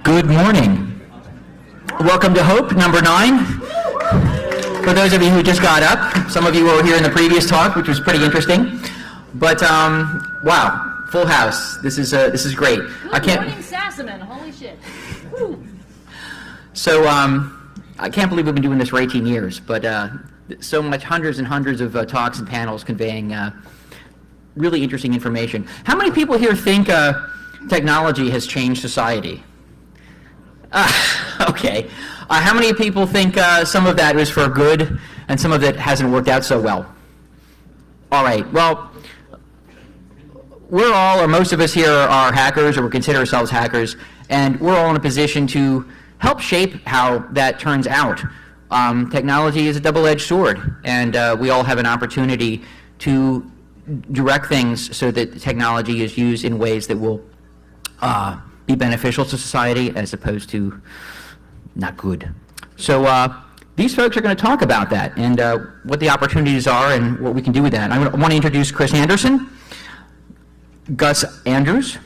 Good morning. Welcome to Hope, number 9. For those of you who just got up, some of you were here in the previous talk, which was pretty interesting. But wow, full house. This is great. Good morning, Sassaman. Holy shit. So I can't believe we've been doing this for 18 years, but so much, hundreds and hundreds of talks and panels conveying really interesting information. How many people here think technology has changed society? Okay. How many people think some of that was for good and some of it hasn't worked out so well? All right. Well, we're all, or most of us here, are hackers, or we consider ourselves hackers, and we're all in a position to help shape how that turns out. Technology is a double-edged sword, and we all have an opportunity to direct things so that technology is used in ways that will be beneficial to society as opposed to not good. So these folks are going to talk about that and what the opportunities are and what we can do with that. I want to introduce Chris Anderson, Gus Andrews,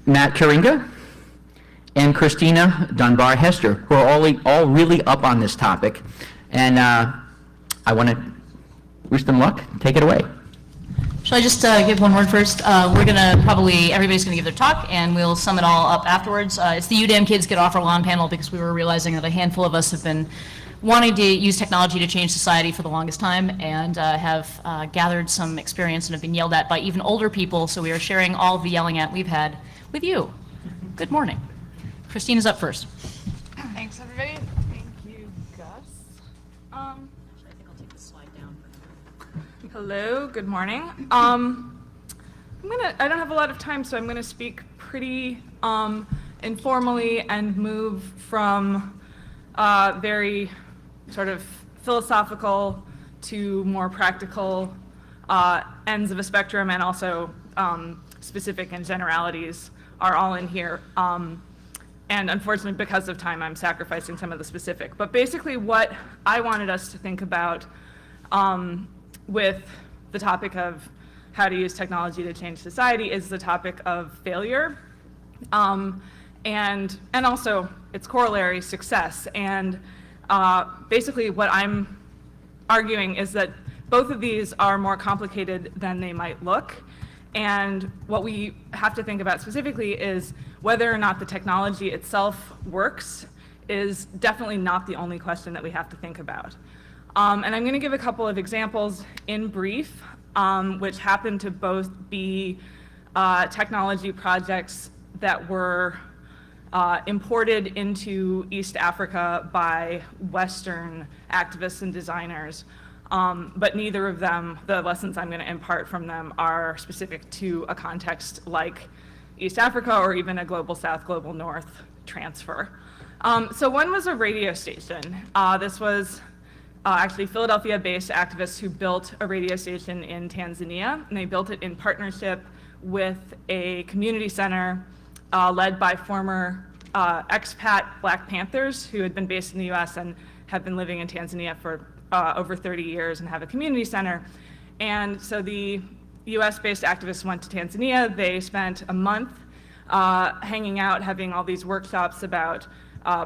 Matt Karinga, and Christina Dunbar Hester, who are all really up on this topic. And I want to wish them luck. Take it away. Shall I just give one word first? We're going to everybody's going to give their talk, and we'll sum it all up afterwards. It's the You Damn Kids Get Off Our Lawn panel, because we were realizing that a handful of us have been wanting to use technology to change society for the longest time, and have gathered some experience and have been yelled at by even older people, so we are sharing all of the yelling at we've had with you. Good morning. Christina's up first. Thanks, everybody. Thank you, Gus. I think I'll take the slide down. Hello, good morning. I don't have a lot of time, so I'm gonna speak pretty informally and move from very sort of philosophical to more practical ends of a spectrum, and also specific and generalities are all in here. And unfortunately, because of time, I'm sacrificing some of the specific. But basically what I wanted us to think about with the topic of how to use technology to change society is the topic of failure, and also its corollary, success. And basically what I'm arguing is that both of these are more complicated than they might look. And what we have to think about specifically is whether or not the technology itself works is definitely not the only question that we have to think about. And I'm going to give a couple of examples in brief, which happen to both be technology projects that were imported into East Africa by Western activists and designers. But neither of them, the lessons I'm going to impart from them, are specific to a context like East Africa or even a Global South, Global North transfer. So one was a radio station. This was actually Philadelphia-based activists who built a radio station in Tanzania, and they built it in partnership with a community center led by former expat Black Panthers who had been based in the US and have been living in Tanzania for over 30 years and have a community center. And so the US-based activists went to Tanzania. They spent a month hanging out, having all these workshops about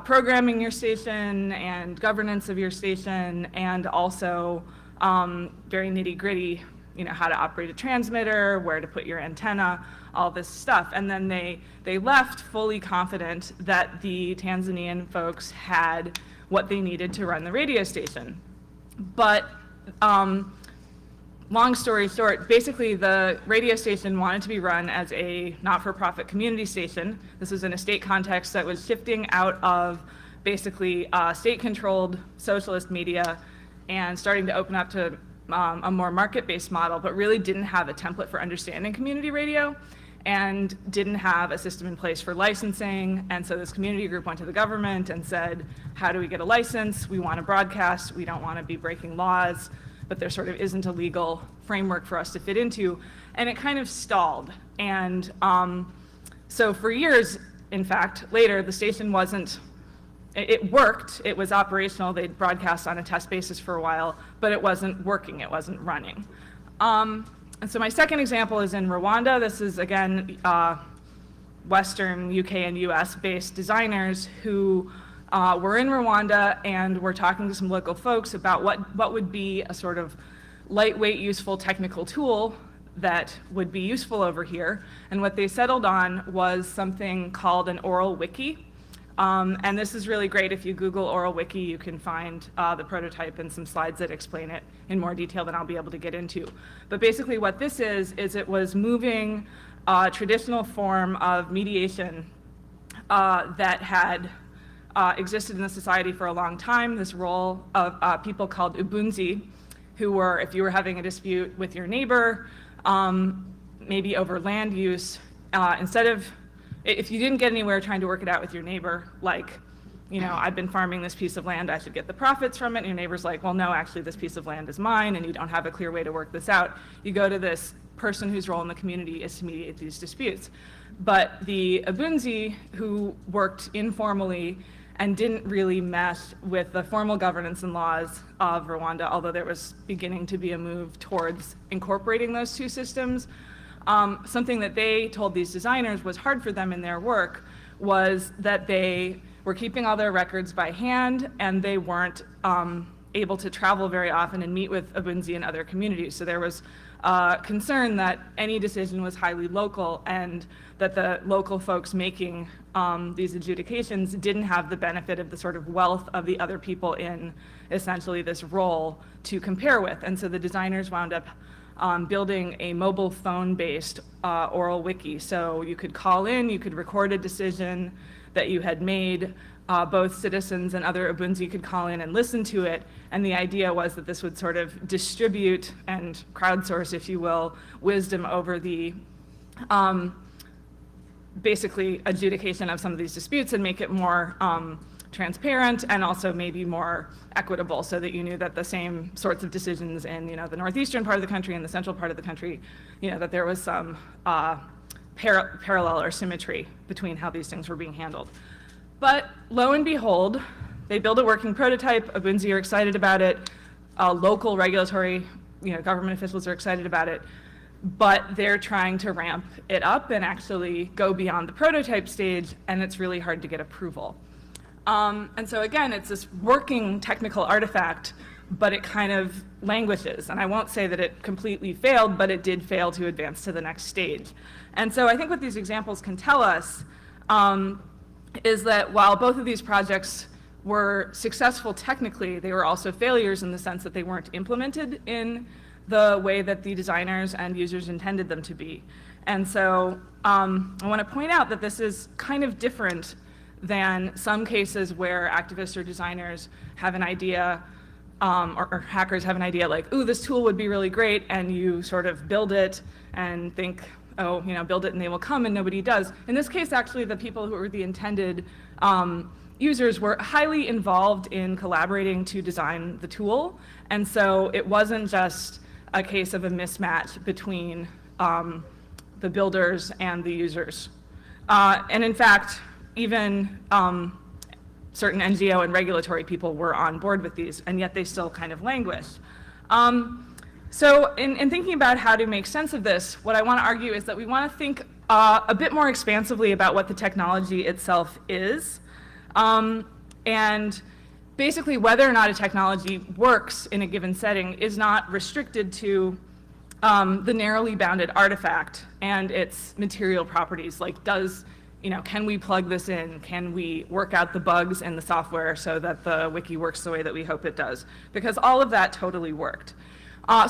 programming your station and governance of your station, and also very nitty-gritty, how to operate a transmitter, where to put your antenna, all this stuff. And then they left fully confident that the Tanzanian folks had what they needed to run the radio station. But long story short, basically the radio station wanted to be run as a not-for-profit community station. This was in a state context that was shifting out of basically state-controlled socialist media and starting to open up to a more market-based model, but really didn't have a template for understanding community radio and didn't have a system in place for licensing. And so this community group went to the government and said, how do we get a license? We want to broadcast. We don't want to be breaking laws, but there sort of isn't a legal framework for us to fit into. And it kind of stalled. And so for years, in fact, later, the station it worked, it was operational, they'd broadcast on a test basis for a while, but it wasn't working, it wasn't running. And so my second example is in Rwanda. This is, again, Western UK and US-based designers who were in Rwanda and were talking to some local folks about what would be a sort of lightweight, useful technical tool that would be useful over here. And what they settled on was something called an oral wiki. And this is really great. If you Google oral wiki, you can find the prototype and some slides that explain it in more detail than I'll be able to get into. But basically what this is it was moving a traditional form of mediation that had existed in the society for a long time, this role of people called ubunzi, who were, if you were having a dispute with your neighbor, maybe over land use, if you didn't get anywhere trying to work it out with your neighbor, like, you know, I've been farming this piece of land, I should get the profits from it, and your neighbor's like, well, no, actually this piece of land is mine, and you don't have a clear way to work this out, you go to this person whose role in the community is to mediate these disputes. But the Abunzi, who worked informally and didn't really mesh with the formal governance and laws of Rwanda, although there was beginning to be a move towards incorporating those two systems. Something that they told these designers was hard for them in their work was that they were keeping all their records by hand, and they weren't able to travel very often and meet with Abunzi and other communities. So there was concern that any decision was highly local, and that the local folks making these adjudications didn't have the benefit of the sort of wealth of the other people in essentially this role to compare with. And so the designers wound up building a mobile phone-based oral wiki. So you could call in, you could record a decision that you had made, both citizens and other Abunzi could call in and listen to it, and the idea was that this would sort of distribute and crowdsource, if you will, wisdom over the basically adjudication of some of these disputes and make it more transparent and also maybe more equitable, so that you knew that the same sorts of decisions in, you know, the northeastern part of the country and the central part of the country, you know, that there was some parallel or symmetry between how these things were being handled. But lo and behold, they build a working prototype, Abunzi are excited about it, local regulatory, you know, government officials are excited about it, but they're trying to ramp it up and actually go beyond the prototype stage, and it's really hard to get approval. And so again, it's this working technical artifact, but it kind of languishes. And I won't say that it completely failed, but it did fail to advance to the next stage. And so I think what these examples can tell us is that while both of these projects were successful technically, they were also failures in the sense that they weren't implemented in the way that the designers and users intended them to be. And so I want to point out that this is kind of different than some cases where activists or designers have an idea, or hackers have an idea like, ooh, this tool would be really great, and you sort of build it and think, oh, you know, build it and they will come, and nobody does. In this case, actually, the people who were the intended users were highly involved in collaborating to design the tool, and so it wasn't just a case of a mismatch between the builders and the users. And in fact, even certain NGO and regulatory people were on board with these, and yet they still kind of languished. So in thinking about how to make sense of this, what I want to argue is that we want to think a bit more expansively about what the technology itself is, and basically whether or not a technology works in a given setting is not restricted to the narrowly bounded artifact and its material properties, like can we plug this in? Can we work out the bugs in the software so that the wiki works the way that we hope it does? Because all of that totally worked.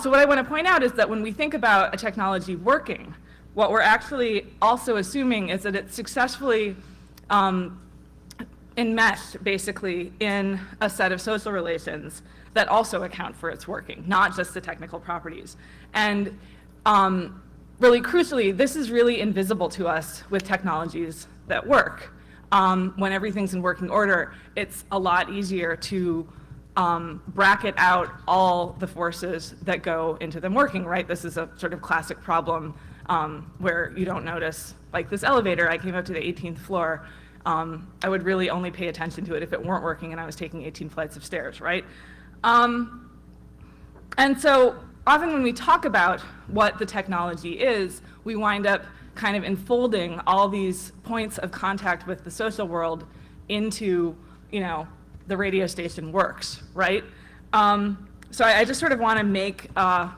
So what I want to point out is that when we think about a technology working, what we're actually also assuming is that it's successfully enmeshed, basically, in a set of social relations that also account for its working, not just the technical properties. And really crucially, this is really invisible to us with technologies that work. When everything's in working order, it's a lot easier to bracket out all the forces that go into them working, right? This is a sort of classic problem where you don't notice, like this elevator, I came up to the 18th floor, I would really only pay attention to it if it weren't working and I was taking 18 flights of stairs, right? And so often when we talk about what the technology is, we wind up kind of enfolding all these points of contact with the social world into, the radio station works, right? So I just sort of want to make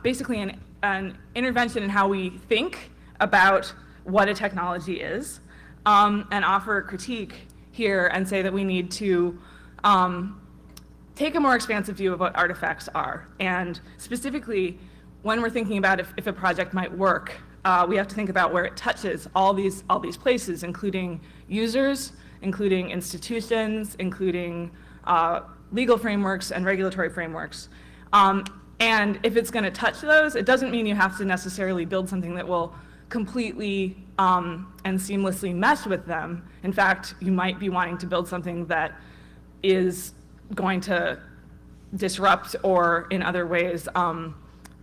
basically an intervention in how we think about what a technology is, and offer a critique here and say that we need to take a more expansive view of what artifacts are. And specifically, when we're thinking about if a project might work, we have to think about where it touches all these places, including users, including institutions, including legal frameworks and regulatory frameworks. And if it's going to touch those, it doesn't mean you have to necessarily build something that will completely and seamlessly mesh with them. In fact, you might be wanting to build something that is going to disrupt or in other ways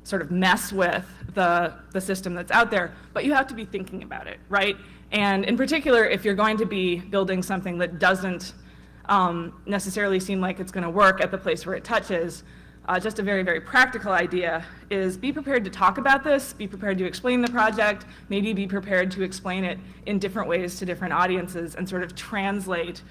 sort of mess with the system that's out there, but you have to be thinking about it, right? And in particular, if you're going to be building something that doesn't necessarily seem like it's going to work at the place where it touches, just a very, very practical idea is be prepared to talk about this, be prepared to explain the project, maybe be prepared to explain it in different ways to different audiences and sort of translate,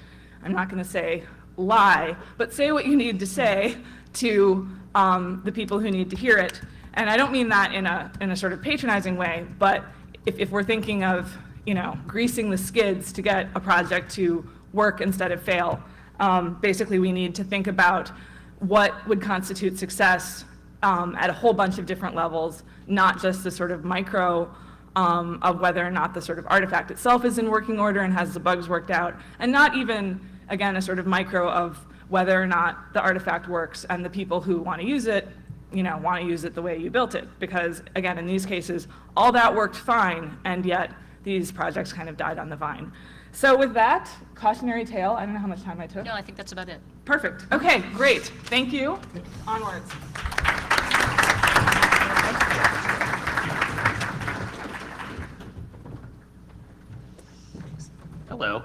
I'm not going to say lie, but say what you need to say to the people who need to hear it. And I don't mean that in a sort of patronizing way, but if we're thinking of, greasing the skids to get a project to work instead of fail, basically we need to think about what would constitute success at a whole bunch of different levels, not just the sort of micro of whether or not the sort of artifact itself is in working order and has the bugs worked out, and not even, again, a sort of micro of whether or not the artifact works and the people who want to use it, want to use it the way you built it. Because, again, in these cases, all that worked fine, and yet these projects kind of died on the vine. So with that, cautionary tale, I don't know how much time I took. No, I think that's about it. Perfect. Okay, great. Thank you. Onwards. Hello.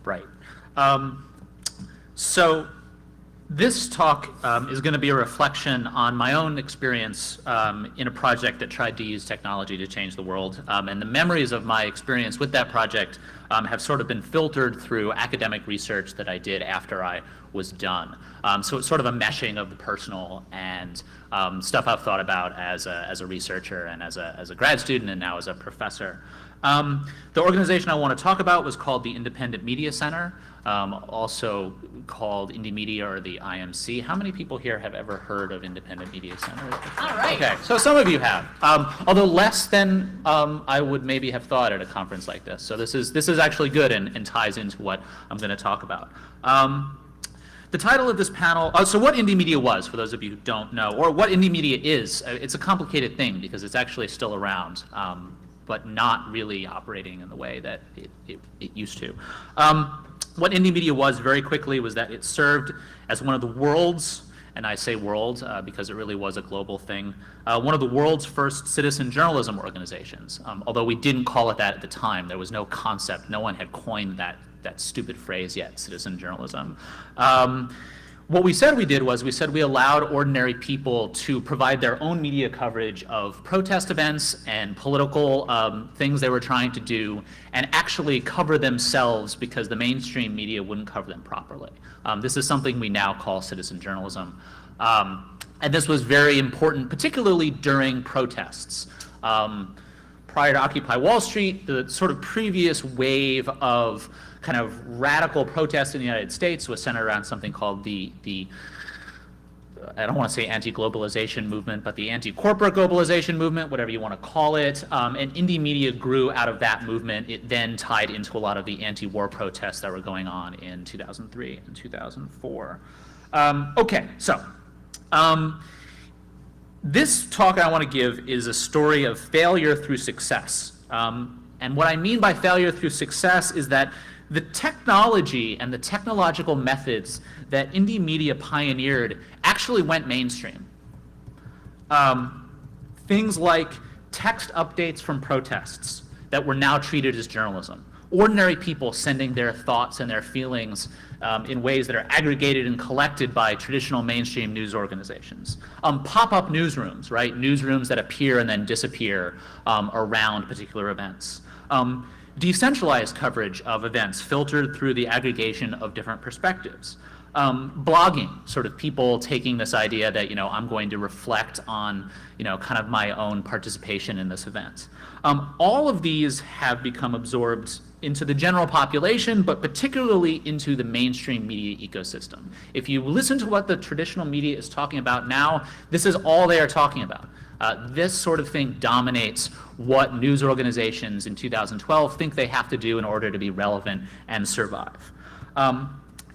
Right. So this talk is going to be a reflection on my own experience in a project that tried to use technology to change the world. And the memories of my experience with that project have sort of been filtered through academic research that I did after I was done. So it's sort of a meshing of the personal and stuff I've thought about as a researcher and as a grad student and now as a professor. The organization I want to talk about was called the Independent Media Center, also called Indymedia or the IMC. How many people here have ever heard of Independent Media Center? All right. Okay, so some of you have, although less than I would maybe have thought at a conference like this. So this is actually good and ties into what I'm going to talk about. The title of this panel, so what Indymedia was, for those of you who don't know, or what Indymedia is, it's a complicated thing because it's actually still around, but not really operating in the way that it used to. What Indymedia was, very quickly, was that it served as one of the world's, and I say world because it really was a global thing, one of the world's first citizen journalism organizations. Although we didn't call it that at the time. There was no concept. No one had coined that stupid phrase yet, citizen journalism. What we said we did was we said we allowed ordinary people to provide their own media coverage of protest events and political things they were trying to do and actually cover themselves because the mainstream media wouldn't cover them properly. This is something we now call citizen journalism. And this was very important, particularly during protests. Prior to Occupy Wall Street, the sort of previous wave of kind of radical protests in the United States was centered around something called the I don't want to say anti-globalization movement, but the anti-corporate globalization movement, whatever you want to call it. And Indymedia grew out of that movement. It then tied into a lot of the anti-war protests that were going on in 2003 and 2004. Okay, so this talk I want to give is a story of failure through success. And what I mean by failure through success is that the technology and the technological methods that Indymedia pioneered actually went mainstream. Things like text updates from protests that were now treated as journalism, ordinary people sending their thoughts and their feelings in ways that are aggregated and collected by traditional mainstream news organizations. Pop-up newsrooms, right? Newsrooms that appear and then disappear around particular events. Decentralized coverage of events filtered through the aggregation of different perspectives. Blogging, sort of people taking this idea that, I'm going to reflect on, kind of my own participation in this event. All of these have become absorbed into the general population, but particularly into the mainstream media ecosystem. If you listen to what the traditional media is talking about now, this is all they are talking about. This sort of thing dominates what news organizations in 2012 think they have to do in order to be relevant and survive.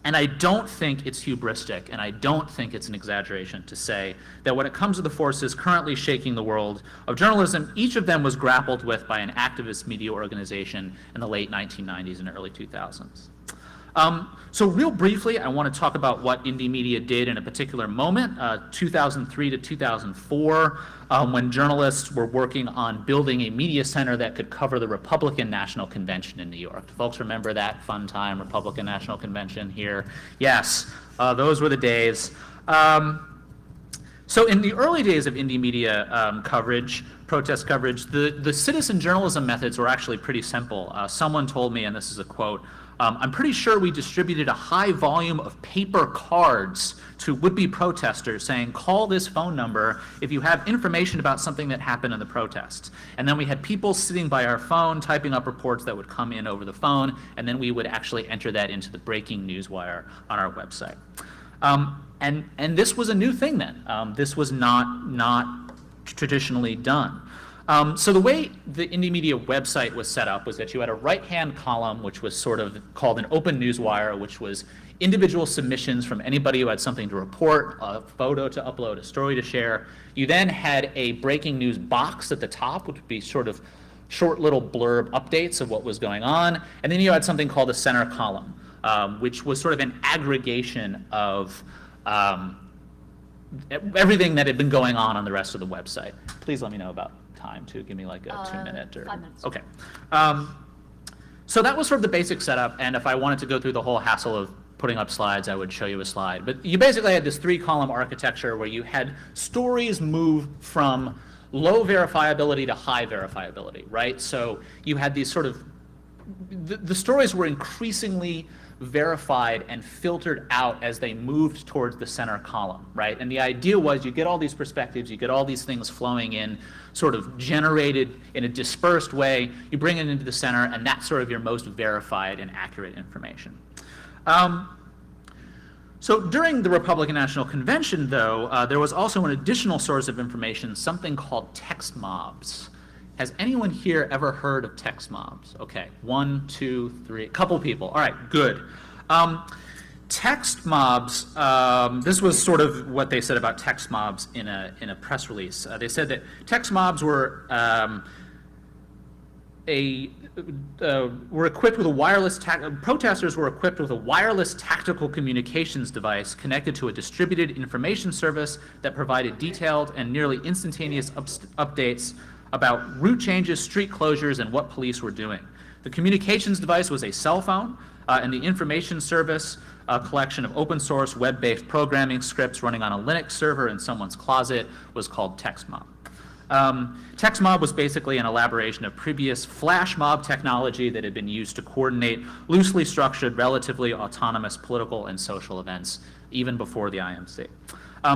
And I don't think it's hubristic, and I don't think it's an exaggeration to say that when it comes to the forces currently shaking the world of journalism, each of them was grappled with by an activist media organization in the late 1990s and early 2000s. So real briefly, I want to talk about what indie media did in a particular moment, 2003 to 2004, when journalists were working on building a media center that could cover the Republican National Convention in New York. Do folks remember that fun time, Republican National Convention here? Yes, those were the days. So in the early days of indie media coverage, protest coverage, the citizen journalism methods were actually pretty simple. Someone told me, and this is a quote, I'm pretty sure we distributed a high volume of paper cards to would-be protesters saying, call this phone number if you have information about something that happened in the protests. And then we had people sitting by our phone typing up reports that would come in over the phone, and then we would actually enter that into the breaking news wire on our website. And this was a new thing then. This was not traditionally done. So the way the Indie Media website was set up was that you had a right-hand column, which was sort of called an open newswire, which was individual submissions from anybody who had something to report, a photo to upload, a story to share. You then had a breaking news box at the top, which would be sort of short little blurb updates of what was going on. And then you had something called a center column, which was sort of an aggregation of everything that had been going on the rest of the website. Please let me know about time to give me like a 2-minute or 5 minutes. Okay. So that was sort of the basic setup, and if I wanted to go through the whole hassle of putting up slides, I would show you a slide. But you basically had this 3-column architecture where you had stories move from low verifiability to high verifiability, right? So you had these sort of, the stories were increasingly verified and filtered out as they moved towards the center column, right? And the idea was you get all these perspectives, you get all these things flowing in, sort of generated in a dispersed way, you bring it into the center, and that's sort of your most verified and accurate information. So during the Republican National Convention, though, there was also an additional source of information, something called text mobs. Has anyone here ever heard of text mobs? Okay, 1, 2, 3, a couple people. All right, good. Text mobs, this was sort of what they said about text mobs in a press release. They said that text mobs were equipped with a wireless, protesters were equipped with a wireless tactical communications device connected to a distributed information service that provided detailed and nearly instantaneous updates about route changes, street closures, and what police were doing. The communications device was a cell phone, and the information service, a collection of open source web-based programming scripts running on a Linux server in someone's closet, was called TextMob. TextMob was basically an elaboration of previous flash mob technology that had been used to coordinate loosely structured, relatively autonomous political and social events, even before the IMC.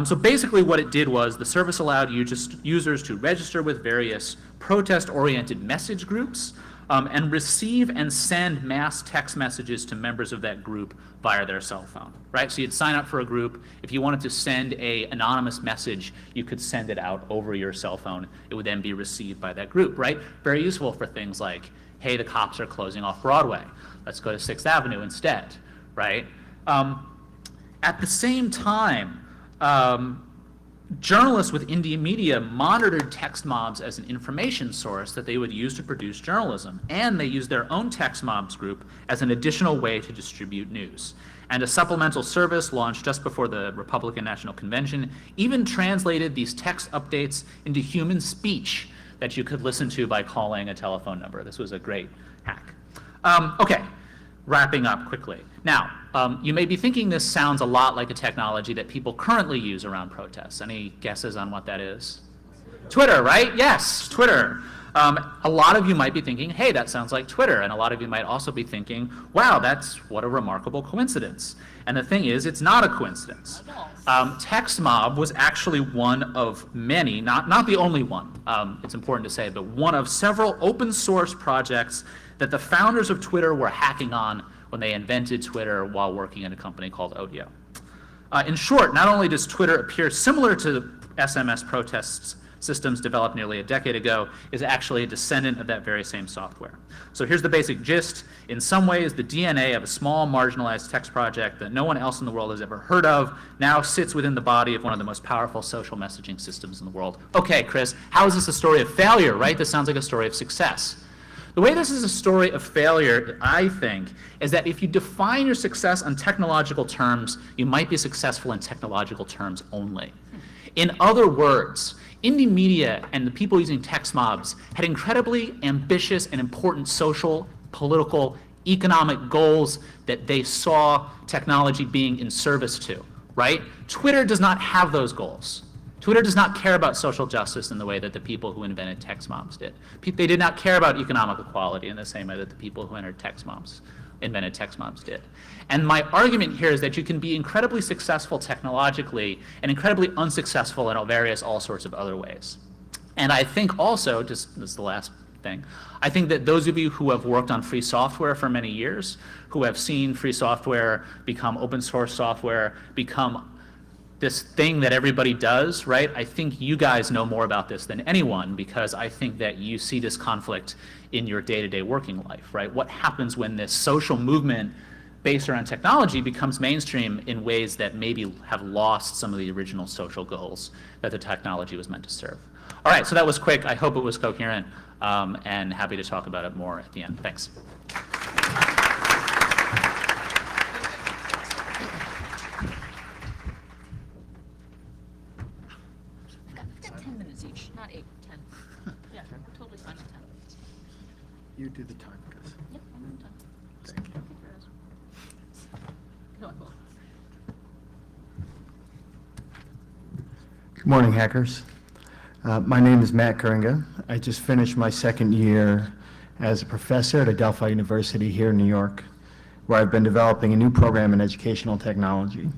So basically what it did was the service allowed users to register with various protest-oriented message groups and receive and send mass text messages to members of that group via their cell phone, right? So you'd sign up for a group. If you wanted to send an anonymous message, you could send it out over your cell phone. It would then be received by that group, right? Very useful for things like, hey, the cops are closing off Broadway. Let's go to 6th Avenue instead, right? At the same time, journalists with Indie Media monitored text mobs as an information source that they would use to produce journalism, and they used their own text mobs group as an additional way to distribute news. And a supplemental service launched just before the Republican National Convention even translated these text updates into human speech that you could listen to by calling a telephone number. This was a great hack. Okay, wrapping up quickly. Now, you may be thinking this sounds a lot like a technology that people currently use around protests. Any guesses on what that is? Twitter, right? Yes, Twitter. A lot of you might be thinking, hey, that sounds like Twitter. And a lot of you might also be thinking, wow, that's what a remarkable coincidence. And the thing is, it's not a coincidence. TextMob was actually one of many, not the only one, it's important to say, but one of several open source projects that the founders of Twitter were hacking on when they invented Twitter while working at a company called Odeo. In short, not only does Twitter appear similar to SMS protests systems developed nearly a decade ago, is actually a descendant of that very same software. So here's the basic gist. In some ways, the DNA of a small marginalized text project that no one else in the world has ever heard of now sits within the body of one of the most powerful social messaging systems in the world. Okay, Chris, how is this a story of failure, right? This sounds like a story of success. The way this is a story of failure, I think, is that if you define your success on technological terms, you might be successful in technological terms only. In other words, indie media and the people using text mobs had incredibly ambitious and important social, political, economic goals that they saw technology being in service to, right? Twitter does not have those goals. Twitter does not care about social justice in the way that the people who invented text mobs did. They did not care about economic equality in the same way that the people who invented text mobs did. And my argument here is that you can be incredibly successful technologically and incredibly unsuccessful in various all sorts of other ways. And I think also, just this is the last thing, I think that those of you who have worked on free software for many years, who have seen free software become open source software, become this thing that everybody does, right? I think you guys know more about this than anyone because I think that you see this conflict in your day-to-day working life, right? What happens when this social movement based around technology becomes mainstream in ways that maybe have lost some of the original social goals that the technology was meant to serve. All right, so that was quick. I hope it was coherent, and happy to talk about it more at the end. Thanks. We've got 10 minutes each, not 8, 10. Yeah, we're totally fine with 10. You do the time, Chris. Yep, I'm done. Thank you. No, I will. Good morning, hackers. My name is Matt Kuringa. I just finished my second year as a professor at Adelphi University here in New York, where I've been developing a new program in educational technology.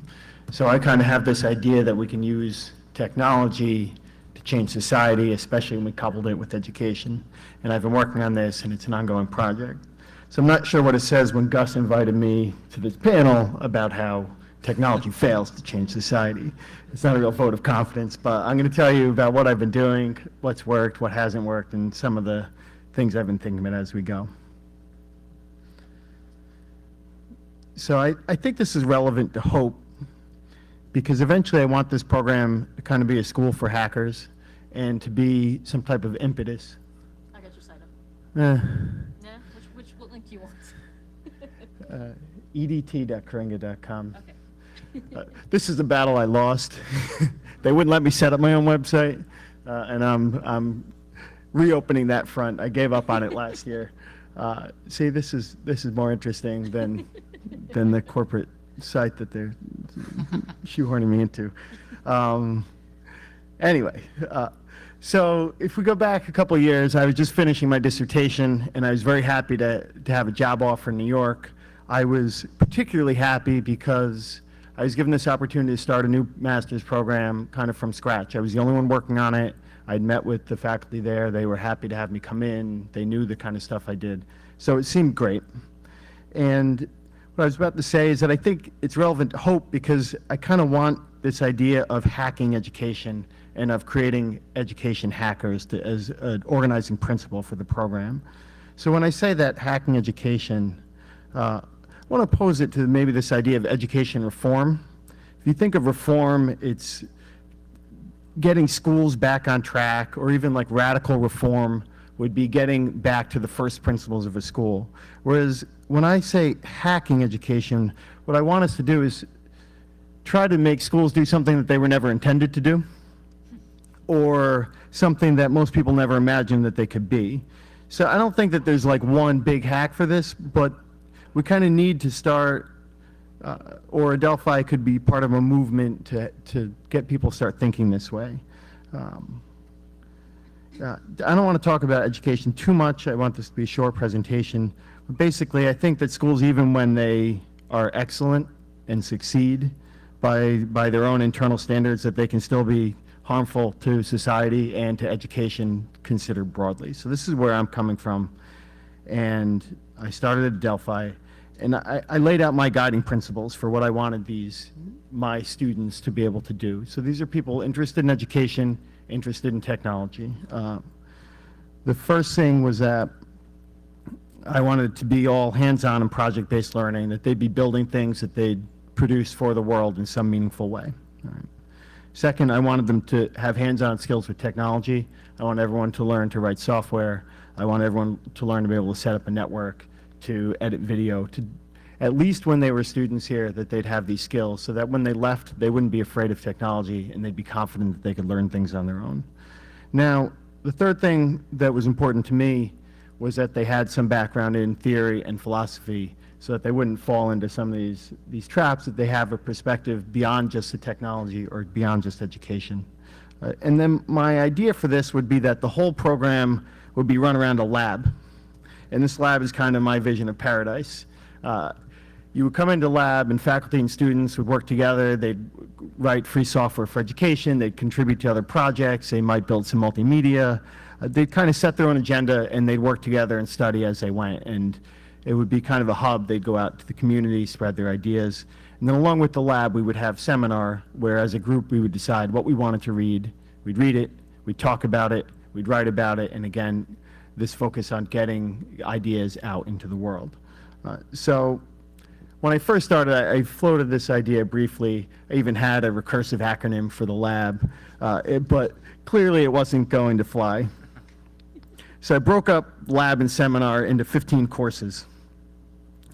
So I kind of have this idea that we can use technology to change society, especially when we coupled it with education. And I've been working on this, and it's an ongoing project. So I'm not sure what it says when Gus invited me to this panel about how technology fails to change society. It's not a real vote of confidence, but I'm going to tell you about what I've been doing, what's worked, what hasn't worked, and some of the things I've been thinking about as we go. So I think this is relevant to hope, because eventually I want this program to kind of be a school for hackers and to be some type of impetus. I got your side up. Eh, Yeah? What link do you want? edt.kuringa.com. Okay. This is the battle I lost. They wouldn't let me set up my own website, and I'm reopening that front. I gave up on it last year. See, this is more interesting than the corporate site that they're shoehorning me into. Anyway, so if we go back a couple of years, I was just finishing my dissertation, and I was very happy to have a job offer in New York. I was particularly happy because I was given this opportunity to start a new master's program kind of from scratch. I was the only one working on it. I'd met with the faculty there. They were happy to have me come in. They knew the kind of stuff I did. So it seemed great. And what I was about to say is that I think it's relevant to hope because I kind of want this idea of hacking education and of creating education hackers as an organizing principle for the program. So when I say that hacking education, I want to pose it to maybe this idea of education reform. If you think of reform, it's getting schools back on track, or even like radical reform would be getting back to the first principles of a school. Whereas when I say hacking education, what I want us to do is try to make schools do something that they were never intended to do, or something that most people never imagined that they could be. So I don't think that there's like one big hack for this, but we kind of need to start, or Adelphi could be part of a movement to get people to start thinking this way. I don't want to talk about education too much. I want this to be a short presentation. But basically, I think that schools, even when they are excellent and succeed by their own internal standards, that they can still be harmful to society and to education considered broadly. So this is where I'm coming from. And I started at Adelphi, and I laid out my guiding principles for what I wanted my students to be able to do. So these are people interested in education, interested in technology. The first thing was that I wanted it to be all hands-on and project-based learning, that they'd be building things that they'd produce for the world in some meaningful way. All right. Second, I wanted them to have hands-on skills with technology. I want everyone to learn to write software. I want everyone to learn to be able to set up a network, to edit video, to at least when they were students here, that they'd have these skills so that when they left, they wouldn't be afraid of technology and they'd be confident that they could learn things on their own. Now, the third thing that was important to me was that they had some background in theory and philosophy so that they wouldn't fall into some of these traps, that they have a perspective beyond just the technology or beyond just education. And then my idea for this would be that the whole program would be run around a lab. And this lab is kind of my vision of paradise. You would come into lab and faculty and students would work together. They'd write free software for education. They'd contribute to other projects. They might build some multimedia. They'd kind of set their own agenda and they'd work together and study as they went. And it would be kind of a hub. They'd go out to the community, spread their ideas. And then along with the lab, we would have seminar where as a group we would decide what we wanted to read. We'd read it, we'd talk about it, we'd write about it, and again, this focus on getting ideas out into the world. So when I first started, I floated this idea briefly. I even had a recursive acronym for the lab, but clearly it wasn't going to fly. So I broke up lab and seminar into 15 courses,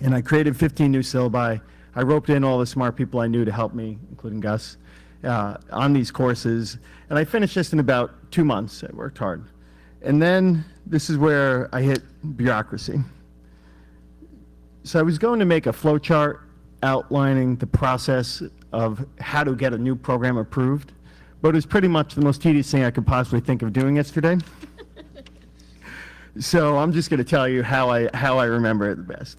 and I created 15 new syllabi. I roped in all the smart people I knew to help me, including Gus, on these courses, and I finished this in about 2 months. I worked hard. And then this is where I hit bureaucracy. So I was going to make a flow chart outlining the process of how to get a new program approved, but it was pretty much the most tedious thing I could possibly think of doing yesterday. So I'm just going to tell you how I remember it the best.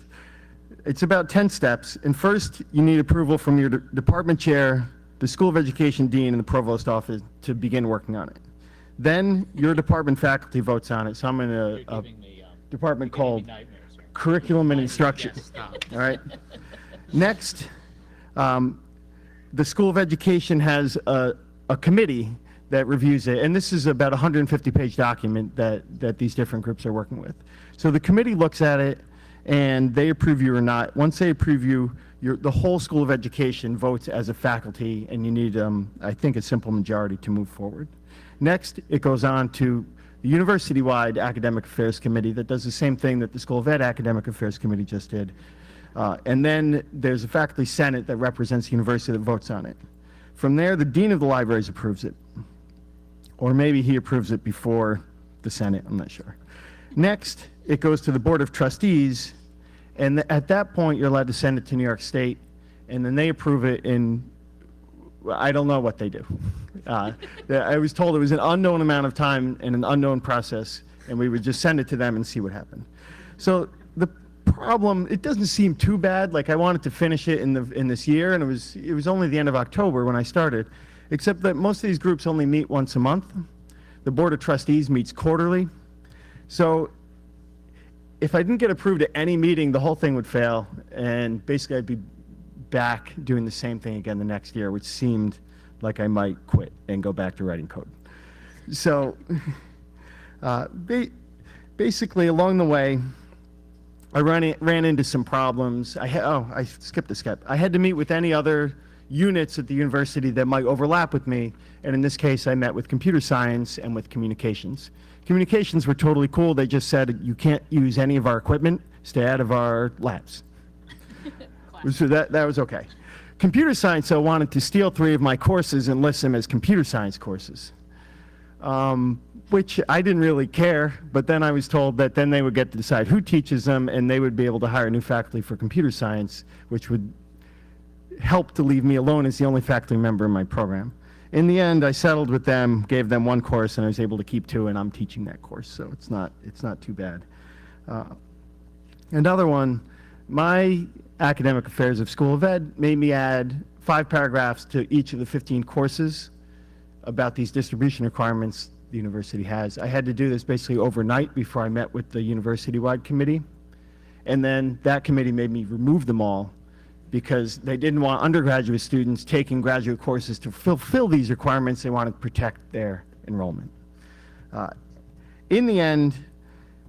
It's about 10 steps, and first you need approval from your department chair, the School of Education dean, and the provost office to begin working on it. Then your department faculty votes on it. So I'm in a department called Curriculum and Instruction. All right. Next, the School of Education has a committee that reviews it, and this is about a 150-page document that these different groups are working with. So the committee looks at it, and they approve you or not. Once they approve you, the whole School of Education votes as a faculty, and you need, I think, a simple majority to move forward. Next, it goes on to the university-wide Academic Affairs Committee that does the same thing that the School of Ed Academic Affairs Committee just did. And then there's a faculty senate that represents the university that votes on it. From there, the dean of the libraries approves it. Or maybe he approves it before the Senate, I'm not sure. Next, it goes to the Board of Trustees, and at that point, you're allowed to send it to New York State, and then they approve it in, I don't know what they do. I was told it was an unknown amount of time and an unknown process, and we would just send it to them and see what happened. So the problem, it doesn't seem too bad. Like I wanted to finish it in this year, and it was only the end of October when I started. Except that most of these groups only meet once a month. The Board of Trustees meets quarterly. So if I didn't get approved at any meeting, the whole thing would fail, and basically I'd be back doing the same thing again the next year, which seemed like I might quit and go back to writing code. So basically along the way, I ran into some problems. I skipped a step. I had to meet with any other units at the university that might overlap with me, and in this case I met with computer science and with communications. Communications were totally cool. They just said you can't use any of our equipment, stay out of our labs. So that was okay. Computer science, though, wanted to steal 3 of my courses and list them as computer science courses. which I didn't really care, but then I was told that then they would get to decide who teaches them, and they would be able to hire new faculty for computer science, which would help to leave me alone as the only faculty member in my program. In the end, I settled with them, gave them one course, and I was able to keep two, and I'm teaching that course, so it's not too bad. Another one, my academic affairs of School of Ed made me add 5 paragraphs to each of the 15 courses about these distribution requirements the university has. I had to do this basically overnight before I met with the university-wide committee, and then that committee made me remove them all because they didn't want undergraduate students taking graduate courses to fulfill these requirements. They wanted to protect their enrollment. In the end,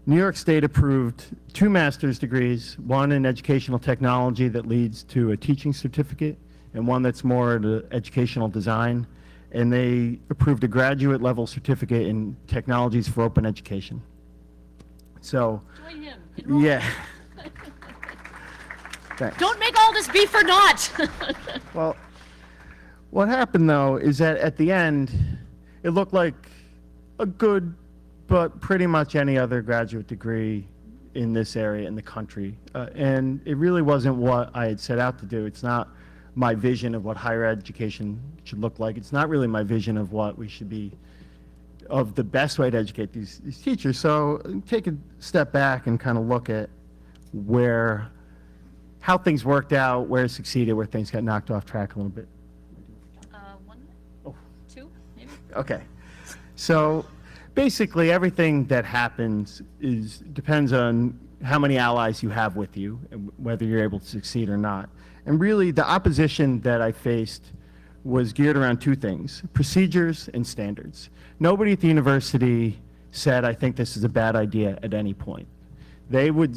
New York State approved 2 master's degrees, one in educational technology that leads to a teaching certificate, and one that's more to educational design. And they approved a graduate level certificate in technologies for open education. So, Join him. Enroll. yeah. Thanks. Don't make all this be for naught. Well, what happened though is that at the end, it looked like a good, but pretty much any other graduate degree in this area in the country. And it really wasn't what I had set out to do. It's not my vision of what higher education should look like. It's not really my vision of what we should be, of the best way to educate these teachers. So take a step back and kind of look at how things worked out, where it succeeded, where things got knocked off track a little bit. 1 minute? 2, maybe? Okay. So basically everything that happens depends on how many allies you have with you and whether you're able to succeed or not. And really the opposition that I faced was geared around 2 things: procedures and standards. Nobody at the university said, I think this is a bad idea at any point. They would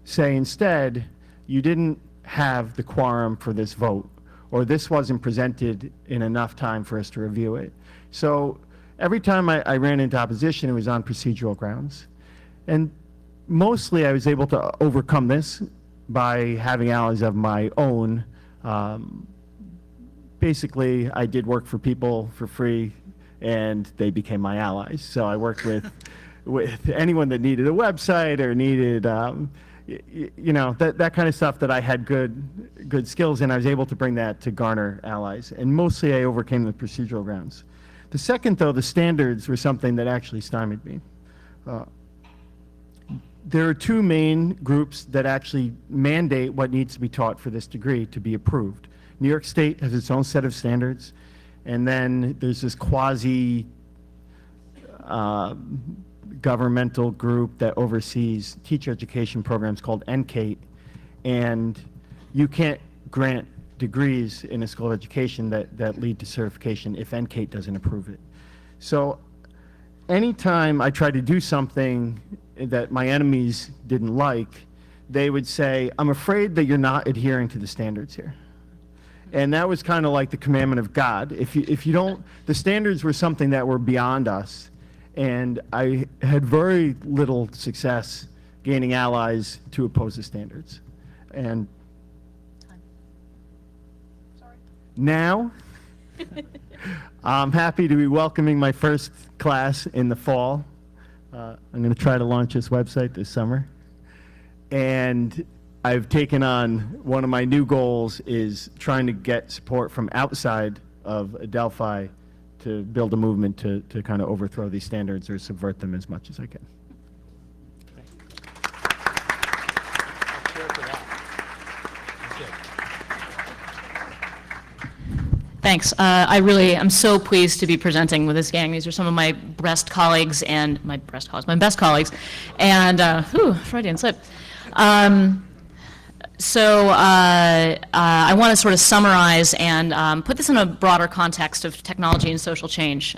say instead, you didn't have the quorum for this vote, or this wasn't presented in enough time for us to review it. So every time I ran into opposition, it was on procedural grounds. And mostly I was able to overcome this by having allies of my own. Basically, I did work for people for free, and they became my allies. So I worked with anyone that needed a website or needed you know, that kind of stuff that I had good skills in. I was able to bring that to garner allies, and mostly I overcame the procedural grounds. The second, though, the standards were something that actually stymied me. There are 2 main groups that actually mandate what needs to be taught for this degree to be approved. New York State has its own set of standards, and then there's this quasi governmental group that oversees teacher education programs called NCATE, and you can't grant degrees in a school of education that lead to certification if NCATE doesn't approve it. So anytime I tried to do something that my enemies didn't like, they would say, I'm afraid that you're not adhering to the standards here. And that was kind of like the commandment of God. If you don't, the standards were something that were beyond us. And I had very little success gaining allies to oppose the standards. And now, I'm happy to be welcoming my first class in the fall. I'm going to try to launch this website this summer. And I've taken on, one of my new goals is trying to get support from outside of Adelphi to build a movement to kind of overthrow these standards or subvert them as much as I can. Thanks. I really am so pleased to be presenting with this gang. These are some of my best colleagues and my best colleagues. And, Freudian slip. So I want to sort of summarize and put this in a broader context of technology and social change,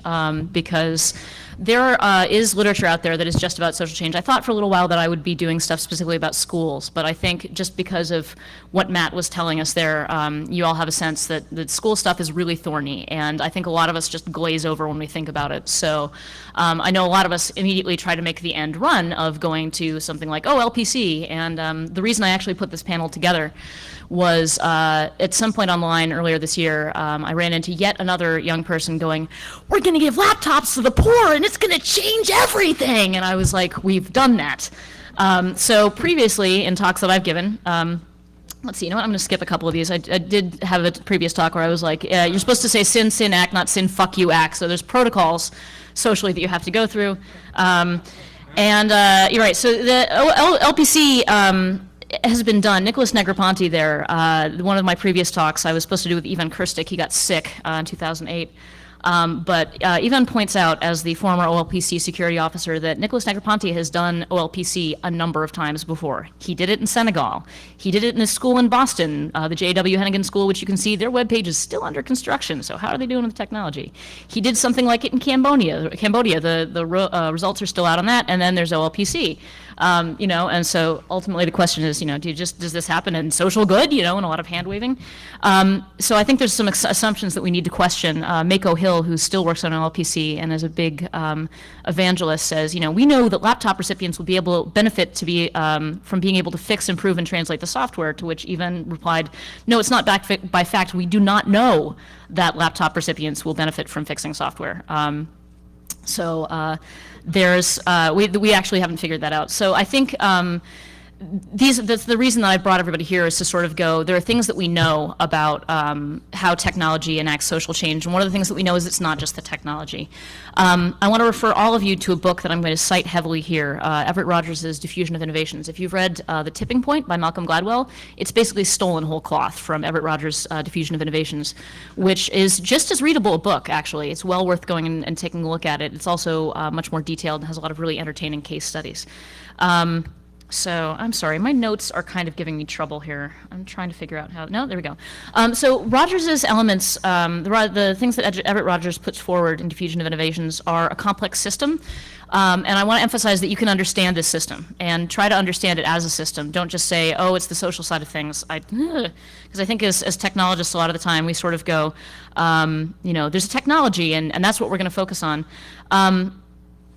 because there is literature out there that is just about social change. I thought for a little while that I would be doing stuff specifically about schools, but I think just because of what Matt was telling us there, you all have a sense that school stuff is really thorny, and I think a lot of us just glaze over when we think about it. So I know a lot of us immediately try to make the end run of going to something like, LPC, and the reason I actually put this panel together was at some point online earlier this year, I ran into yet another young person going, "We're going to give laptops to the poor and it's going to change everything." And I was like, we've done that. So previously in talks that I've given, let's see, you know what, I'm going to skip a couple of these. I did have a previous talk where I was like, you're supposed to say sin, sin, act, not sin, fuck you, act. So there's protocols socially that you have to go through. And you're right, so the LPC has been done. Nicholas Negroponte there, one of my previous talks I was supposed to do with Ivan Kirstic, he got sick in 2008. But Ivan points out, as the former OLPC security officer, that Nicholas Negroponte has done OLPC a number of times before. He did it in Senegal. He did it in a school in Boston, the J.W. Hennigan School, which you can see their webpage is still under construction, so how are they doing with the technology? He did something like it in Cambodia. The results are still out on that, and then there's OLPC. And so ultimately the question is, does this happen in social good, and a lot of hand waving? So I think there's some assumptions that we need to question. Mako Hill, who still works on LPC and is a big evangelist, says, we know that laptop recipients will be able to benefit from being able to fix, improve, and translate the software, to which Ivan replied, no, it's not by fact. We do not know that laptop recipients will benefit from fixing software. We actually haven't figured that out. So I think that's the reason that I brought everybody here, is to sort of go, there are things that we know about how technology enacts social change, and one of the things that we know is it's not just the technology. I want to refer all of you to a book that I'm going to cite heavily here, Everett Rogers' Diffusion of Innovations. If you've read The Tipping Point by Malcolm Gladwell, it's basically stolen whole cloth from Everett Rogers' Diffusion of Innovations, which is just as readable a book, actually. It's well worth going and taking a look at it. It's also much more detailed and has a lot of really entertaining case studies. So I'm sorry, my notes are kind of giving me trouble here. I'm trying to figure out how, no, there we go. So Rogers's elements, the things that Everett Rogers puts forward in Diffusion of Innovations are a complex system. And I want to emphasize that you can understand this system and try to understand it as a system. Don't just say, oh, it's the social side of things. Because I think as technologists, a lot of the time we sort of go, there's a technology and that's what we're going to focus on.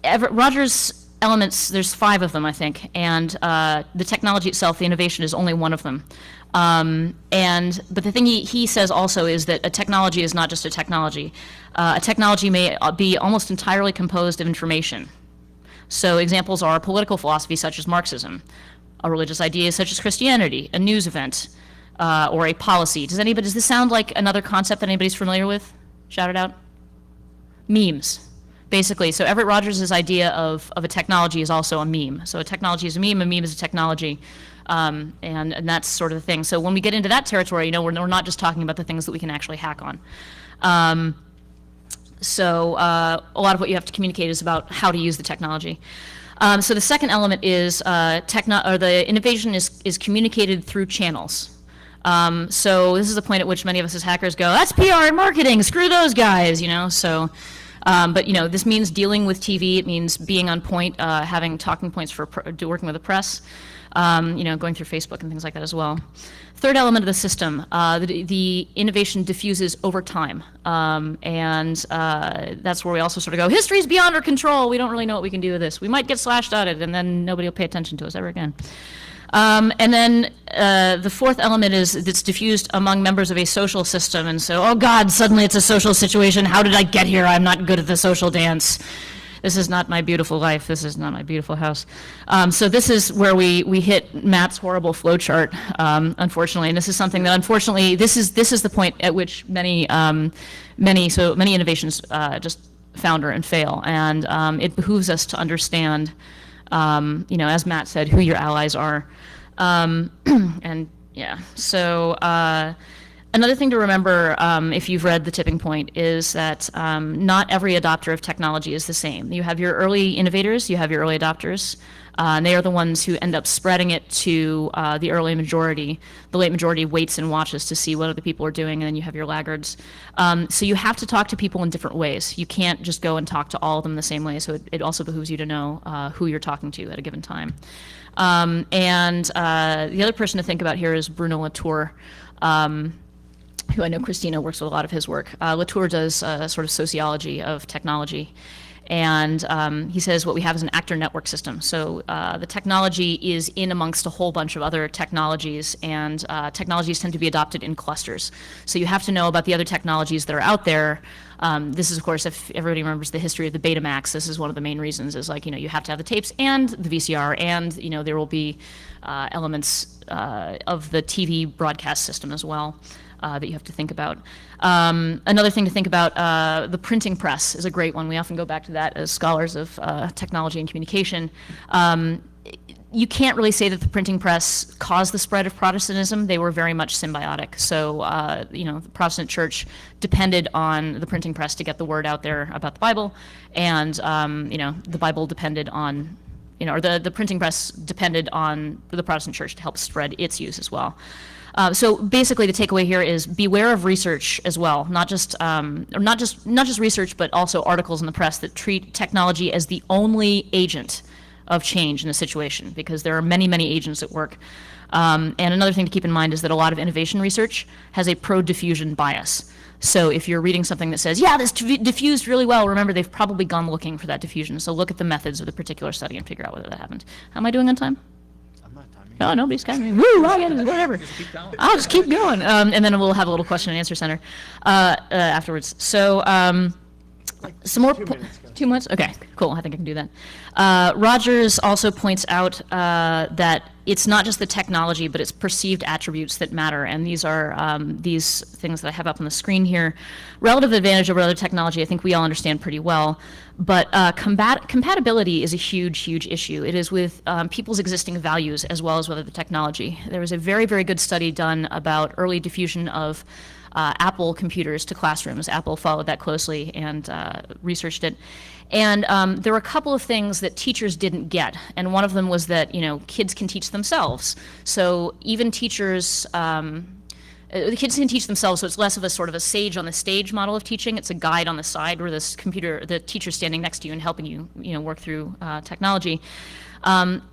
Everett Rogers' elements, there's 5 of them, I think, and the technology itself, the innovation, is only one of them. But the thing he says also is that a technology is not just a technology. A technology may be almost entirely composed of information. So examples are political philosophy such as Marxism, a religious idea such as Christianity, a news event, or a policy. Does this sound like another concept that anybody's familiar with? Shout it out. Memes. Basically, so Everett Rogers' idea of a technology is also a meme. So a technology is a meme is a technology, and that's sort of the thing. So when we get into that territory, we're not just talking about the things that we can actually hack on. So a lot of what you have to communicate is about how to use the technology. So the second element is the innovation is communicated through channels. So this is the point at which many of us as hackers go, that's PR and marketing, screw those guys, so. But this means dealing with TV. It means being on point, having talking points for working with the press, going through Facebook and things like that as well. Third element of the system, the innovation diffuses over time, and that's where we also sort of go, history's beyond our control. We don't really know what we can do with this. We might get slashed at it, and then nobody will pay attention to us ever again. And then the fourth element is it's diffused among members of a social system. And so, oh God, suddenly it's a social situation. How did I get here? I'm not good at the social dance. This is not my beautiful life. This is not my beautiful house. So this is where we hit Matt's horrible flowchart, unfortunately. And this is something that, unfortunately, this is the point at which many innovations just founder and fail. And it behooves us to understand, as Matt said, who your allies are. And yeah, so Another thing to remember, if you've read The Tipping Point, is that not every adopter of technology is the same. You have your early innovators, you have your early adopters, and they are the ones who end up spreading it to the early majority. The late majority waits and watches to see what other people are doing, and then you have your laggards. So you have to talk to people in different ways. You can't just go and talk to all of them the same way, so it also behooves you to know who you're talking to at a given time. And the other person to think about here is Bruno Latour, who I know Christina works with a lot of his work. Latour does sort of sociology of technology. And he says what we have is an actor network system. So the technology is in amongst a whole bunch of other technologies, and technologies tend to be adopted in clusters. So you have to know about the other technologies that are out there. This is, of course, if everybody remembers the history of the Betamax, this is one of the main reasons, is like, you have to have the tapes and the VCR, and, there will be elements of the TV broadcast system as well. That you have to think about. Another thing to think about, the printing press is a great one. We often go back to that as scholars of technology and communication. You can't really say that the printing press caused the spread of Protestantism. They were very much symbiotic. So, the Protestant church depended on the printing press to get the word out there about the Bible, and, the Bible depended on, or the printing press depended on the Protestant church to help spread its use as well. So basically, the takeaway here is beware of research as well, not just research, but also articles in the press that treat technology as the only agent of change in a situation, because there are many, many agents at work. And another thing to keep in mind is that a lot of innovation research has a pro-diffusion bias. So if you're reading something that says, yeah, this diffused really well, remember they've probably gone looking for that diffusion. So look at the methods of the particular study and figure out whether that happened. How am I doing on time? No, nobody's got me. Woo, I get it, whatever. I'll just keep going. And then we'll have a little question and answer center afterwards. So some more. 2 months? Okay, cool. I think I can do that. Rogers also points out that it's not just the technology, but it's perceived attributes that matter. And these are these things that I have up on the screen here. Relative advantage over other technology, I think we all understand pretty well. But compatibility is a huge, huge issue. It is with people's existing values as well as with the technology. There was a very, very good study done about early diffusion of Apple computers to classrooms. Apple followed that closely and researched it. And there were a couple of things that teachers didn't get. And one of them was that, kids can teach themselves. So even teachers, the kids can teach themselves, so it's less of a sort of a sage on the stage model of teaching. It's a guide on the side where the teacher's standing next to you and helping you, work through technology.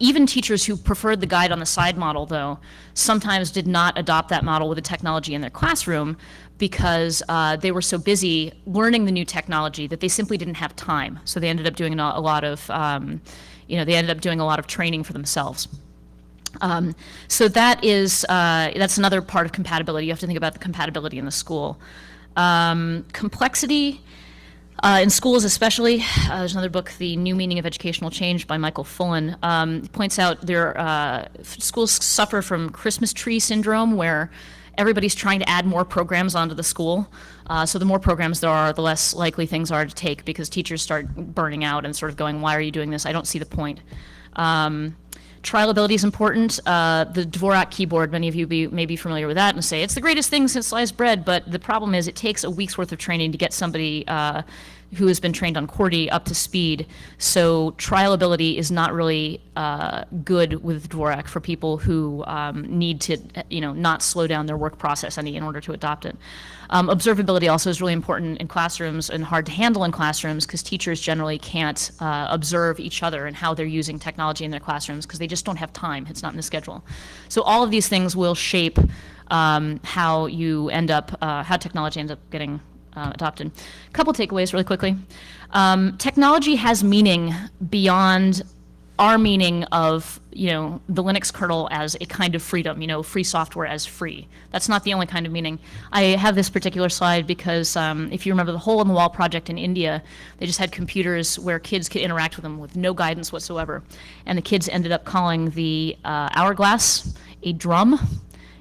Even teachers who preferred the guide on the side model, though, sometimes did not adopt that model with the technology in their classroom because they were so busy learning the new technology that they simply didn't have time. So they ended up doing a lot of, training for themselves. So that's another part of compatibility. You have to think about the compatibility in the school. Complexity. In schools especially, there's another book, The New Meaning of Educational Change by Michael Fullan, points out schools suffer from Christmas tree syndrome, where everybody's trying to add more programs onto the school. So the more programs there are, the less likely things are to take, because teachers start burning out and sort of going, why are you doing this? I don't see the point. Trialability is important. The Dvorak keyboard, many of you may be familiar with that and say, it's the greatest thing since sliced bread, but the problem is it takes a week's worth of training to get somebody who has been trained on QWERTY up to speed. So trialability is not really good with Dvorak for people who need to, not slow down their work process any in order to adopt it. Observability also is really important in classrooms and hard to handle in classrooms, because teachers generally can't observe each other and how they're using technology in their classrooms because they just don't have time. It's not in the schedule. So all of these things will shape how you end up, how technology ends up getting adopted. A couple takeaways really quickly. Technology has meaning beyond our meaning of, the Linux kernel as a kind of freedom, free software as free. That's not the only kind of meaning. I have this particular slide because if you remember the Hole in the Wall project in India, they just had computers where kids could interact with them with no guidance whatsoever. And the kids ended up calling the hourglass a drum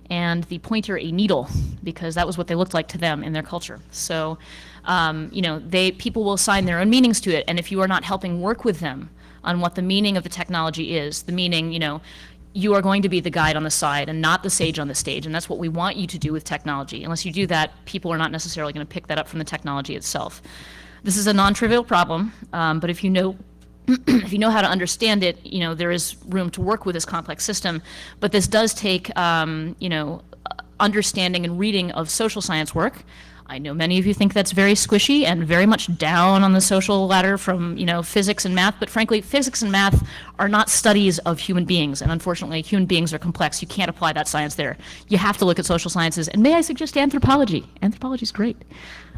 and the pointer a needle, because that was what they looked like to them in their culture. So, people will assign their own meanings to it, and if you are not helping work with them on what the meaning of the technology is, the meaning, you are going to be the guide on the side and not the sage on the stage. And that's what we want you to do with technology. Unless you do that, people are not necessarily going to pick that up from the technology itself. This is a non-trivial problem, but if you know if you know how to understand it, there is room to work with this complex system. But this does take, understanding and reading of social science work. I know many of you think that's very squishy and very much down on the social ladder from, physics and math, but frankly, physics and math are not studies of human beings, and unfortunately, human beings are complex. You can't apply that science there. You have to look at social sciences, and may I suggest anthropology? Anthropology's great.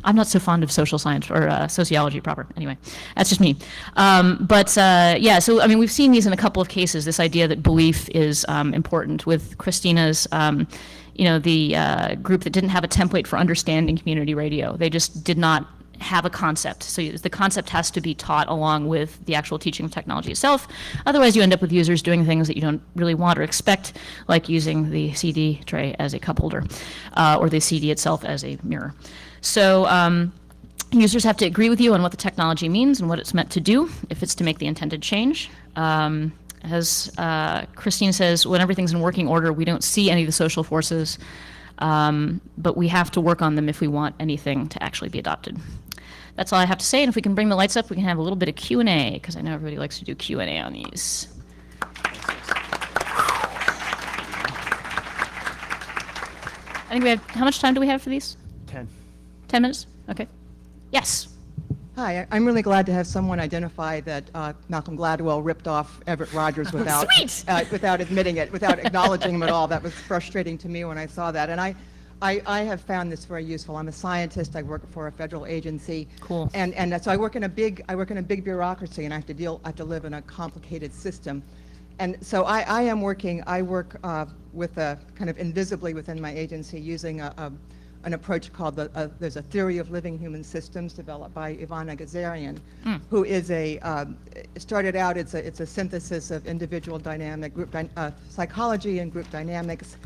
I'm not so fond of social science or sociology proper. Anyway, that's just me. So we've seen these in a couple of cases, this idea that belief is important. With Christina's the group that didn't have a template for understanding community radio. They just did not have a concept. So the concept has to be taught along with the actual teaching of technology itself. Otherwise, you end up with users doing things that you don't really want or expect, like using the CD tray as a cup holder or the CD itself as a mirror. So users have to agree with you on what the technology means and what it's meant to do, if it's to make the intended change. As Christine says, when everything's in working order, we don't see any of the social forces, but we have to work on them if we want anything to actually be adopted. That's all I have to say, and if we can bring the lights up, we can have a little bit of Q&A, because I know everybody likes to do Q&A on these. I think we have, how much time do we have for these? 10. 10 minutes? Okay. Yes. Hi, I'm really glad to have someone identify that Malcolm Gladwell ripped off Everett Rogers without without admitting it, without acknowledging him at all. That was frustrating to me when I saw that. And I have found this very useful. I'm a scientist. I work for a federal agency. Cool. And so I work in a big bureaucracy, and I have to live in a complicated system. And so I work with a kind of invisibly within my agency using an approach called there's a theory of living human systems developed by Ivana Gazarian, who is started out, it's a synthesis of individual dynamic, group psychology and group dynamics,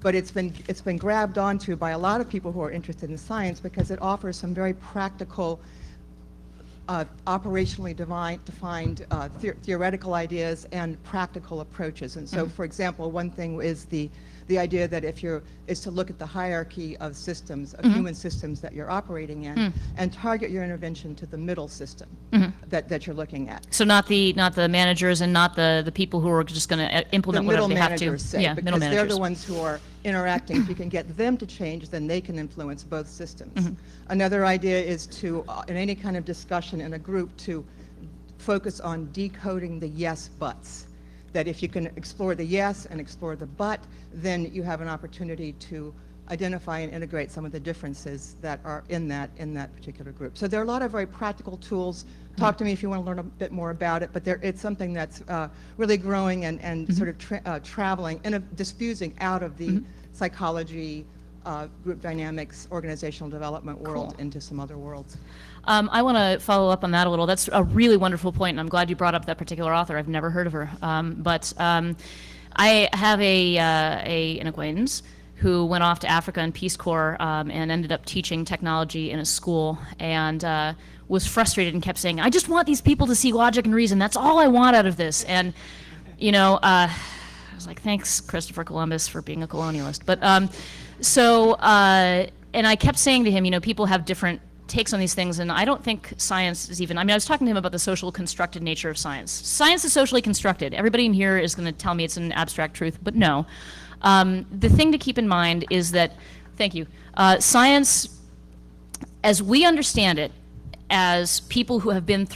but it's been grabbed onto by a lot of people who are interested in science because it offers some very practical, operationally defined theoretical ideas and practical approaches. And so, for example, one thing is the idea that is to look at the hierarchy of systems, of human systems that you're operating in, and target your intervention to the middle system that you're looking at. So not the managers and not the people who are just going to implement whatever they have to. Middle managers, because they're the ones who are interacting. If you can get them to change, then they can influence both systems. Another idea is to, in any kind of discussion in a group, to focus on decoding the yes buts. That if you can explore the yes and explore the but, then you have an opportunity to identify and integrate some of the differences that are in that particular group. So there are a lot of very practical tools. Talk to me if you want to learn a bit more about it, but it's something that's really growing and sort of traveling and diffusing out of the psychology, group dynamics, organizational development world into some other worlds. I want to follow up on that a little. That's a really wonderful point, and I'm glad you brought up that particular author. I've never heard of her. I have an acquaintance who went off to Africa in Peace Corps and ended up teaching technology in a school and was frustrated and kept saying, I just want these people to see logic and reason. That's all I want out of this. And, I was like, thanks, Christopher Columbus, for being a colonialist. But and I kept saying to him, people have different takes on these things, and I don't think science is even, I was talking to him about the social constructed nature of science. Science is socially constructed. Everybody in here is going to tell me it's an abstract truth, but no. The thing to keep in mind is that, thank you, science, as we understand it, as people who have been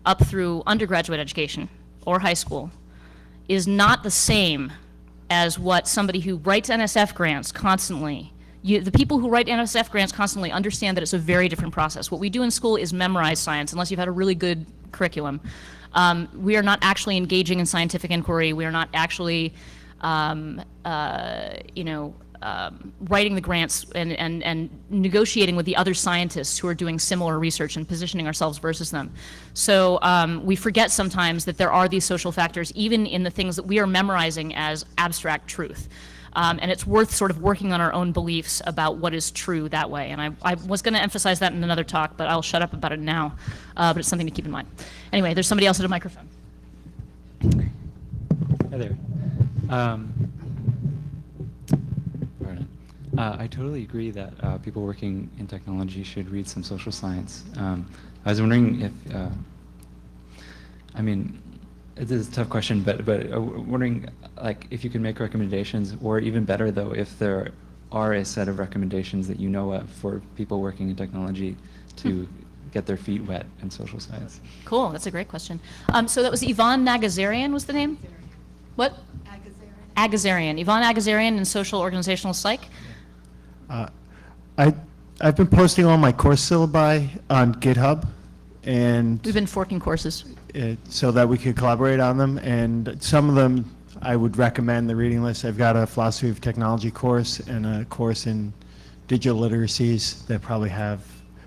up through undergraduate education or high school, is not the same as what somebody who writes NSF grants constantly. The people who write NSF grants constantly understand that it's a very different process. What we do in school is memorize science, unless you've had a really good curriculum. We are not actually engaging in scientific inquiry. We are not actually, writing the grants and negotiating with the other scientists who are doing similar research and positioning ourselves versus them. So we forget sometimes that there are these social factors, even in the things that we are memorizing as abstract truth. And it's worth sort of working on our own beliefs about what is true that way. And I was going to emphasize that in another talk, but I'll shut up about it now. But it's something to keep in mind. Anyway, there's somebody else at a microphone. Hi there. Pardon. I totally agree that people working in technology should read some social science. I was wondering if, I mean, it is a tough question, but wondering like if you could make recommendations, or even better though, if there are a set of recommendations that you know of for people working in technology to get their feet wet in social science. Cool, that's a great question. So that was Yvonne Nagazarian was the name? What? Agazarian. Yvonne Agazarian in Social Organizational Psych. I've been posting all my course syllabi on GitHub, and We've been forking courses. so that we could collaborate on them. And some of them, I would recommend the reading list. I've got a philosophy of technology course and a course in digital literacies that probably have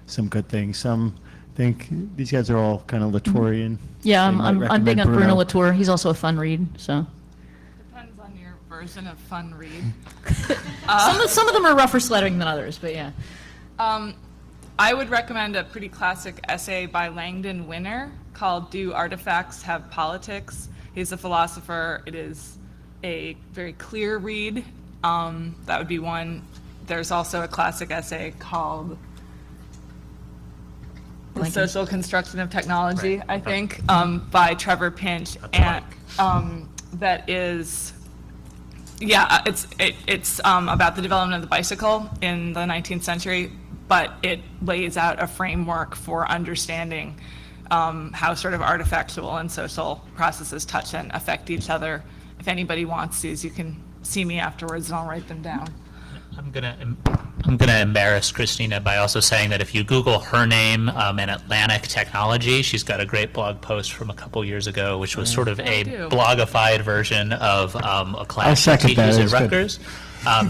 some good things. Some think these guys are all kind of Latourian. Yeah, They might I'm big recommend on Bruno Latour. He's also a fun read, so. Depends on your version of fun read. Some of them are rougher sledding than others, but yeah. I would recommend a pretty classic essay by Langdon Winner called Do Artifacts Have Politics? He's a philosopher. It is a very clear read. That would be one. There's also a classic essay called The Social Construction of Technology, I think, by Trevor Pinch. And that is, yeah, it's about the development of the bicycle in the 19th century, but it lays out a framework for understanding how sort of artifactual and social processes touch and affect each other. If anybody wants these, you can see me afterwards and I'll write them down. I'm gonna embarrass Christina by also saying that if you Google her name and Atlantic Technology, she's got a great blog post from a couple years ago, which was sort of a do. blogified version of a class she second that. teaches It at was good. Rutgers.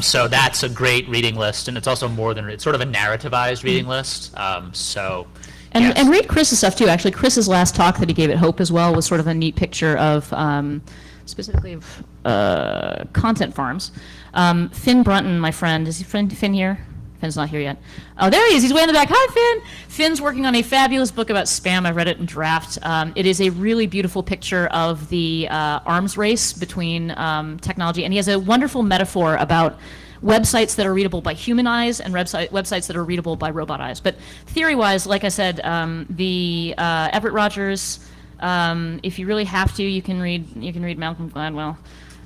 So that's a great reading list, and it's also more than it's sort of a narrativized reading list. So. And, yes. and read Chris's stuff too. Actually, Chris's last talk that he gave at Hope as well was sort of a neat picture of specifically of content farms. Finn Brunton, my friend, is Finn here? Finn's not here yet. Oh, there he is. He's way in the back. Hi, Finn. Finn's working on a fabulous book about spam. I read it in draft. It is a really beautiful picture of the arms race between technology, and he has a wonderful metaphor about websites that are readable by human eyes and websites that are readable by robot eyes. But theory-wise, like I said, the Everett Rogers, if you really have to, you can read Malcolm Gladwell.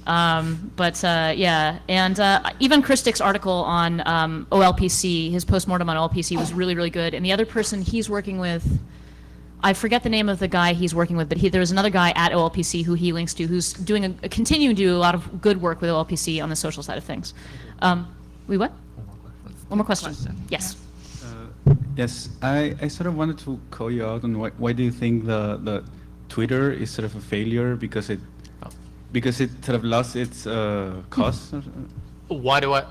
Yeah, and even Chris Dick's article on OLPC, his postmortem on OLPC was really, really good. And the other person he's working with, I forget the name of the guy he's working with, but there's another guy at OLPC who he links to who's doing continuing to do a lot of good work with OLPC on the social side of things. What? One more question. Yes. Yes, I sort of wanted to call you out on why do you think the Twitter is sort of a failure because it sort of lost its cause? Why do I?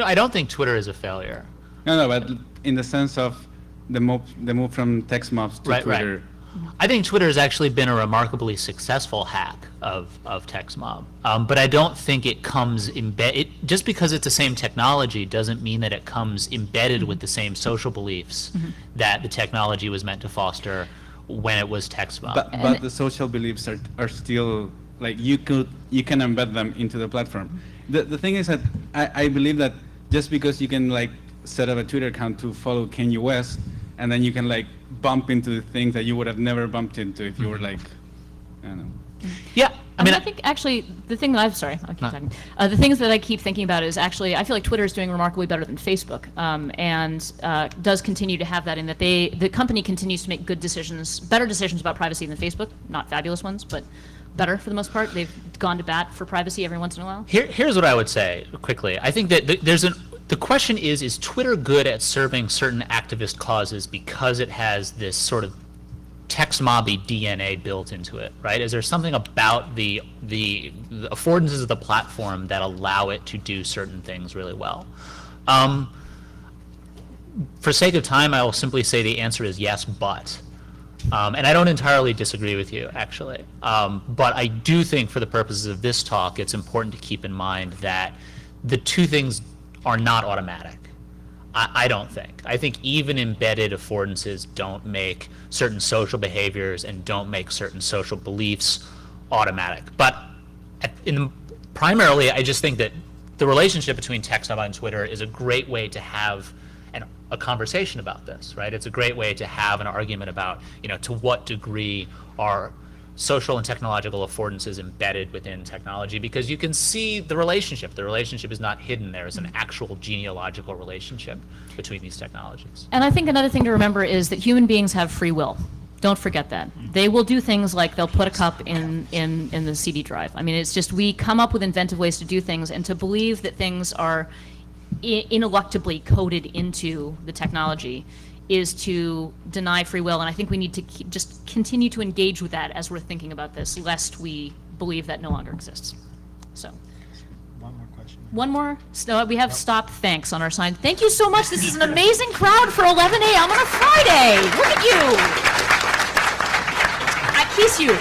I don't think Twitter is a failure. No, but in the sense of the move from text mobs to Twitter. Right. I think Twitter has actually been a remarkably successful hack of TextMob, but I don't think it comes embedded. Just because it's the same technology doesn't mean that it comes embedded with the same social beliefs that the technology was meant to foster when it was TextMob. But the social beliefs are still like you can embed them into the platform. The thing is that I believe that just because you can like set up a Twitter account to follow Kanye West, and then you can like bump into things that you would have never bumped into if you were like, I don't know. Yeah, I think actually the thing that I'll keep talking. The things that I keep thinking about is actually I feel like Twitter is doing remarkably better than Facebook, and does continue to have that in that the company continues to make good decisions, better decisions about privacy than Facebook. Not fabulous ones, but better for the most part. They've gone to bat for privacy every once in a while. Here's what I would say quickly. I think that the question is Twitter good at serving certain activist causes because it has this sort of text-mobby DNA built into it, right? Is there something about the affordances of the platform that allow it to do certain things really well? For sake of time, I will simply say the answer is yes, but. And I don't entirely disagree with you, actually. But I do think for the purposes of this talk, it's important to keep in mind that the two things are not automatic. I don't think. I think even embedded affordances don't make certain social behaviors and don't make certain social beliefs automatic. But primarily, I just think that the relationship between TechSnub and Twitter is a great way to have a conversation about this, right? It's a great way to have an argument about, to what degree are social and technological affordances embedded within technology, because you can see the relationship. The relationship is not hidden. There is an actual genealogical relationship between these technologies. And I think another thing to remember is that human beings have free will. Don't forget that. They will do things like they'll put a cup in the CD drive. I mean, it's just we come up with inventive ways to do things, and to believe that things are ineluctably coded into the technology is to deny free will. And I think we need to just continue to engage with that as we're thinking about this, lest we believe that no longer exists. So. One more question. One more? So we have stop thanks on our sign. Thank you so much. This is an amazing crowd for 11 a.m. on a Friday. Look at you. I kiss you.